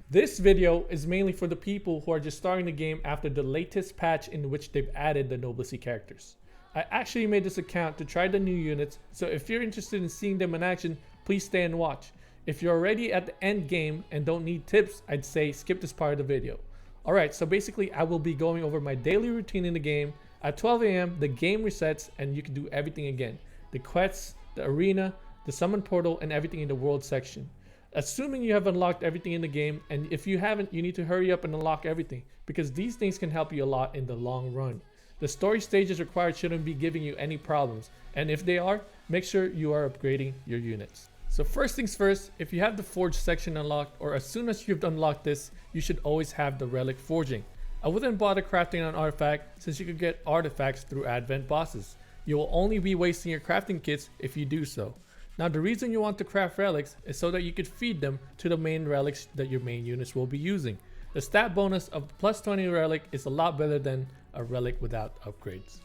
This video is mainly for the people who are just starting the game after the latest patch in which they've added the Noblesse characters. I actually made this account to try the new units, so if you're interested in seeing them in action, please stay and watch. If you're already at the end game and don't need tips, I'd say skip this part of the video. Alright, so basically I will be going over my daily routine in the game. At 12 AM, the game resets and you can do everything again. The quests, the arena, the summon portal, and everything in the world section. Assuming you have unlocked everything in the game, and if you haven't, you need to hurry up and unlock everything, because these things can help you a lot in the long run. The story stages required shouldn't be giving you any problems, and if they are, make sure you are upgrading your units. So first things first, if you have the forge section unlocked, or as soon as you've unlocked this, you should always have the relic forging. I wouldn't bother crafting an artifact since you could get artifacts through advent bosses. You will only be wasting your crafting kits if you do so. Now the reason you want to craft relics is so that you could feed them to the main relics that your main units will be using. The stat bonus of plus 20 relic is a lot better than a relic without upgrades.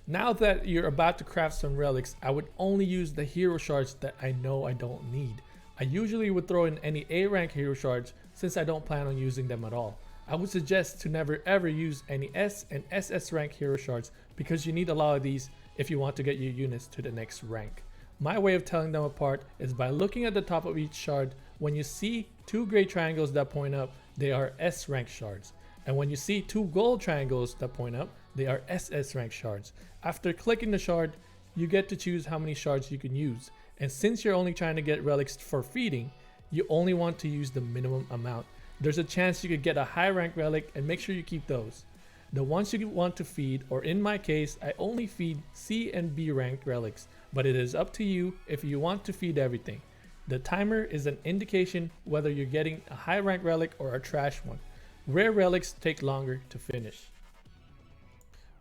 Now that you're about to craft some relics, I would only use the hero shards that I know I don't need. I usually would throw in any A rank hero shards since I don't plan on using them at all. I would suggest to never ever use any S and SS rank hero shards because you need a lot of these if you want to get your units to the next rank. My way of telling them apart is by looking at the top of each shard. When you see two gray triangles that point up, they are S rank shards. And when you see two gold triangles that point up, they are SS rank shards. After clicking the shard, you get to choose how many shards you can use. And since you're only trying to get relics for feeding, you only want to use the minimum amount. There's a chance you could get a high rank relic, and make sure you keep those. The ones you want to feed, or in my case, I only feed C and B rank relics, but it is up to you if you want to feed everything. The timer is an indication whether you're getting a high rank relic or a trash one. Rare relics take longer to finish.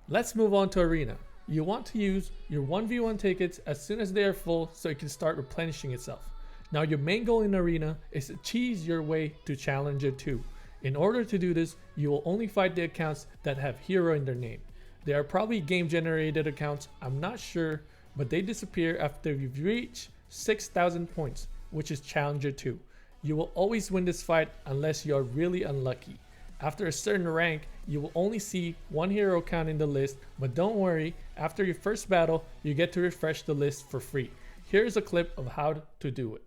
Let's move on to arena. You want to use your 1v1 tickets as soon as they are full so it can start replenishing itself. Now your main goal in arena is to cheese your way to Challenger 2. In order to do this, you will only fight the accounts that have hero in their name. They are probably game generated accounts, I'm not sure, but they disappear after you've reached 6,000 points, which is Challenger 2. You will always win this fight unless you are really unlucky. After a certain rank, you will only see one hero count in the list, but don't worry, after your first battle, you get to refresh the list for free. Here is a clip of how to do it.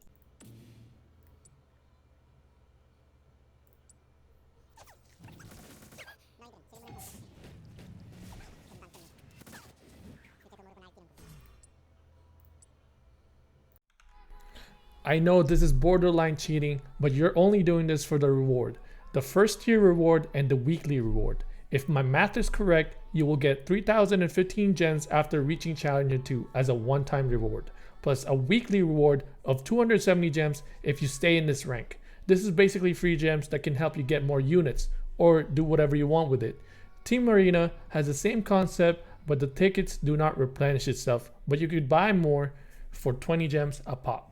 I know this is borderline cheating, but you're only doing this for the reward. The first tier reward and the weekly reward. If my math is correct, you will get 3,015 gems after reaching Challenger 2 as a one-time reward, plus a weekly reward of 270 gems if you stay in this rank. This is basically free gems that can help you get more units or do whatever you want with it. Team Arena has the same concept, but the tickets do not replenish itself, but you could buy more for 20 gems a pop.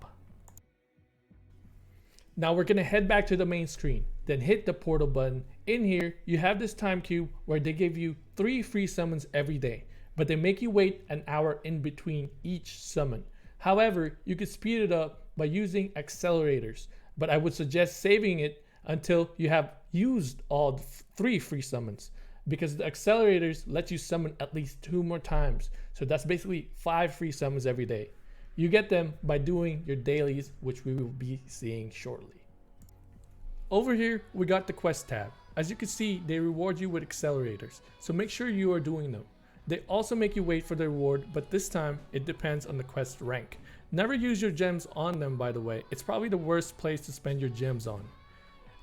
Now we're gonna head back to the main screen, then hit the portal button. In here, you have this time cube where they give you 3 free summons every day, but they make you wait an hour in between each summon. However, you could speed it up by using accelerators, but I would suggest saving it until you have used all 3 free summons, because the accelerators let you summon at least 2 more times. So that's basically 5 free summons every day. You get them by doing your dailies, which we will be seeing shortly. Over here, we got the quest tab. As you can see, they reward you with accelerators, so make sure you are doing them. They also make you wait for the reward, but this time it depends on the quest rank. Never use your gems on them, by the way. It's probably the worst place to spend your gems on.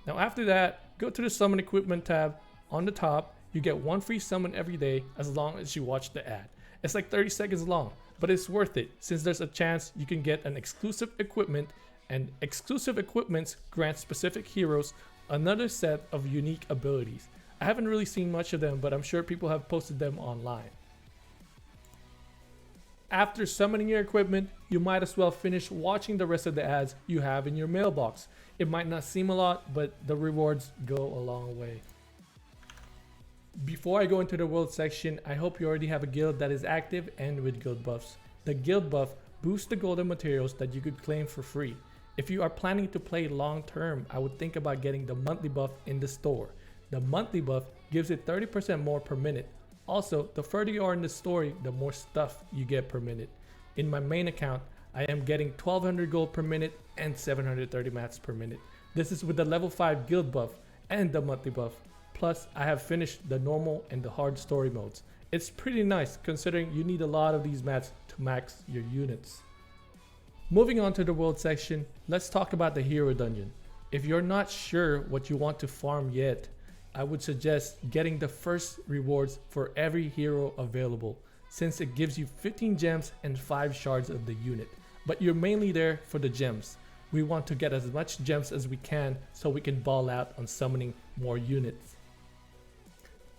Now after that, go to the summon equipment tab. On the top, you get 1 free summon every day as long as you watch the ad. It's like 30 seconds long, but it's worth it since there's a chance you can get an exclusive equipment, and exclusive equipments grant specific heroes another set of unique abilities. I haven't really seen much of them, but I'm sure people have posted them online. After summoning your equipment, you might as well finish watching the rest of the ads you have in your mailbox. It might not seem a lot, but the rewards go a long way. Before I go into the world section, I hope you already have a guild that is active and with guild buffs. The guild buff boosts the golden materials that you could claim for free. If you are planning to play long term, I would think about getting the monthly buff in the store. The monthly buff gives it 30% more per minute. Also, the further you are in the story, the more stuff you get per minute. In my main account, I am getting 1200 gold per minute and 730 mats per minute. This is with the level 5 guild buff and the monthly buff. Plus, I have finished the normal and the hard story modes. It's pretty nice considering you need a lot of these mats to max your units. Moving on to the world section, let's talk about the hero dungeon. If you're not sure what you want to farm yet, I would suggest getting the first rewards for every hero available, since it gives you 15 gems and 5 shards of the unit. But you're mainly there for the gems. We want to get as much gems as we can so we can ball out on summoning more units.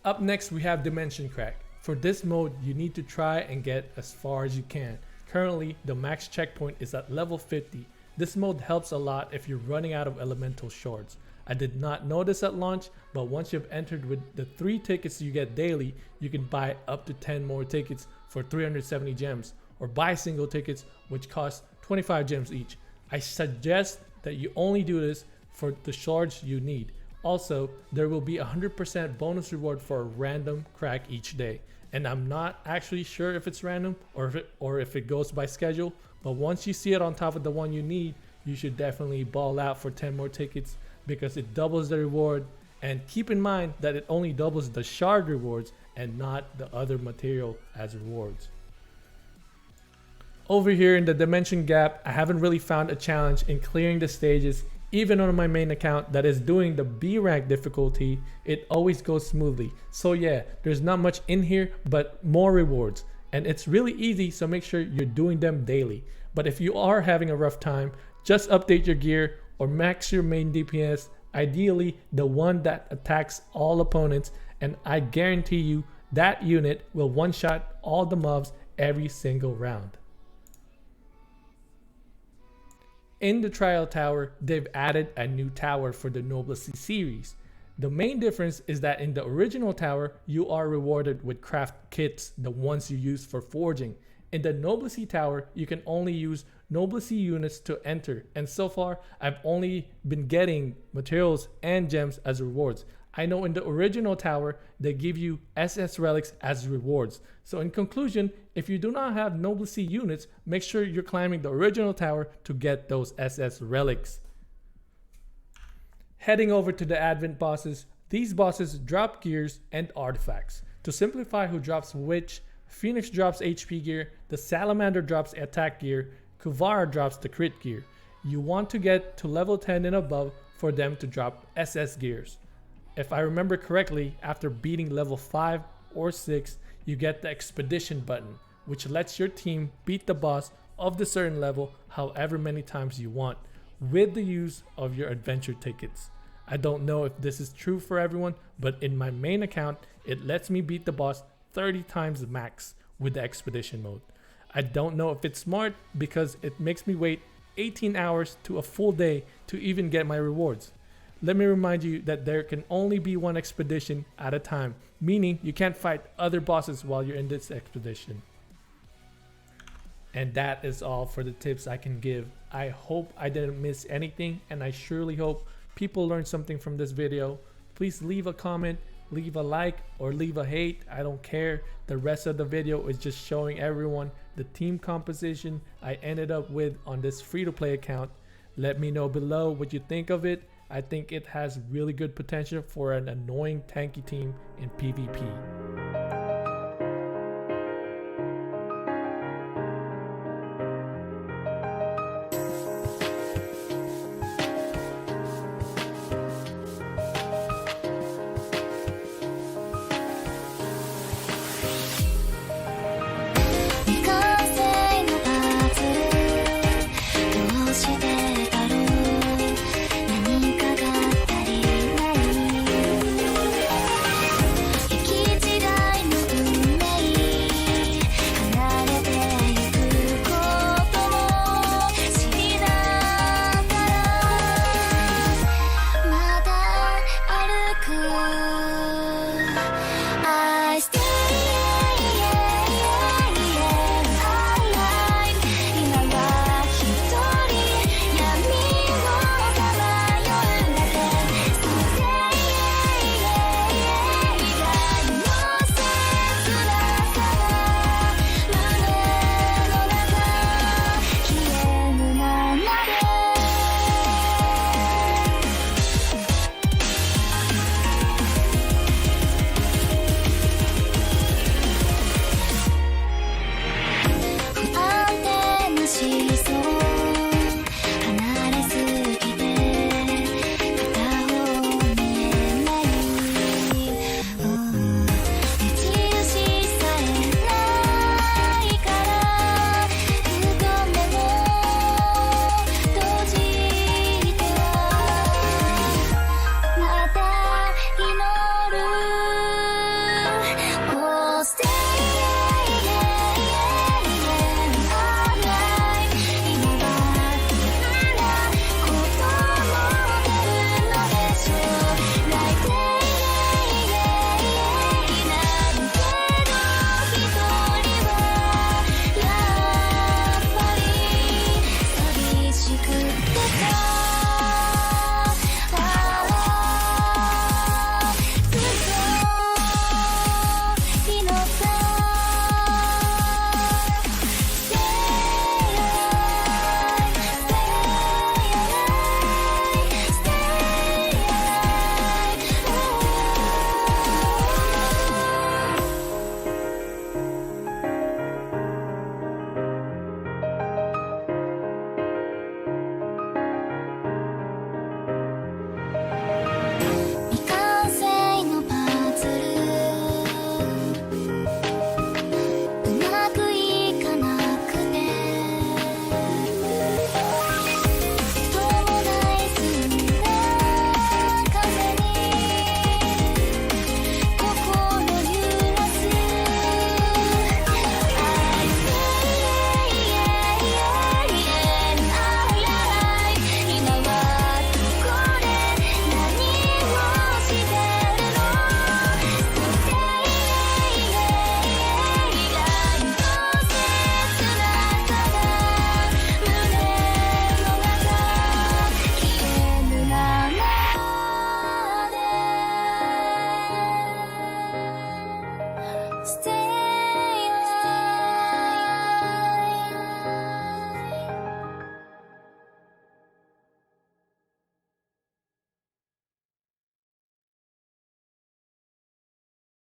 Up next, we have Dimension Crack. For this mode, you need to try and get as far as you can. Currently, the max checkpoint is at level 50. This mode helps a lot if you're running out of elemental shards. I did not know this at launch, but once you've entered with the 3 tickets you get daily, you can buy up to 10 more tickets for 370 gems, or buy single tickets which cost 25 gems each. I suggest that you only do this for the shards you need. Also, there will be a 100% bonus reward for a random crack each day. And I'm not actually sure if it's random or if it goes by schedule, but once you see it on top of the one you need, you should definitely ball out for 10 more tickets because it doubles the reward. And keep in mind that it only doubles the shard rewards and not the other material as rewards. Over here in the dimension gap, I haven't really found a challenge in clearing the stages. Even on my main account that is doing the B rank difficulty, it always goes smoothly. So yeah, there's not much in here, but more rewards. And it's really easy, so make sure you're doing them daily. But if you are having a rough time, just update your gear or max your main DPS, ideally the one that attacks all opponents, and I guarantee you that unit will one-shot all the mobs every single round. In the Trial Tower, they've added a new tower for the Noblesse series. The main difference is that in the original tower, you are rewarded with craft kits, the ones you use for forging. In the Noblesse tower, you can only use Noblesse units to enter, and so far, I've only been getting materials and gems as rewards. I know in the original tower, they give you SS relics as rewards. So in conclusion, if you do not have Noblesse units, make sure you're climbing the original tower to get those SS relics. Heading over to the Advent bosses, these bosses drop gears and artifacts. To simplify who drops which, Phoenix drops HP gear, the Salamander drops attack gear, Kuvara drops the crit gear. You want to get to level 10 and above for them to drop SS gears. If I remember correctly, after beating level 5 or 6, you get the expedition button, which lets your team beat the boss of the certain level however many times you want, with the use of your adventure tickets. I don't know if this is true for everyone, but in my main account, it lets me beat the boss 30 times max with the expedition mode. I don't know if it's smart because it makes me wait 18 hours to a full day to even get my rewards. Let me remind you that there can only be one expedition at a time, meaning you can't fight other bosses while you're in this expedition. And that is all for the tips I can give. I hope I didn't miss anything, and I surely hope people learned something from this video. Please leave a comment, leave a like, or leave a hate. I don't care. The rest of the video is just showing everyone the team composition I ended up with on this free-to-play account. Let me know below what you think of it. I think it has really good potential for an annoying tanky team in PvP.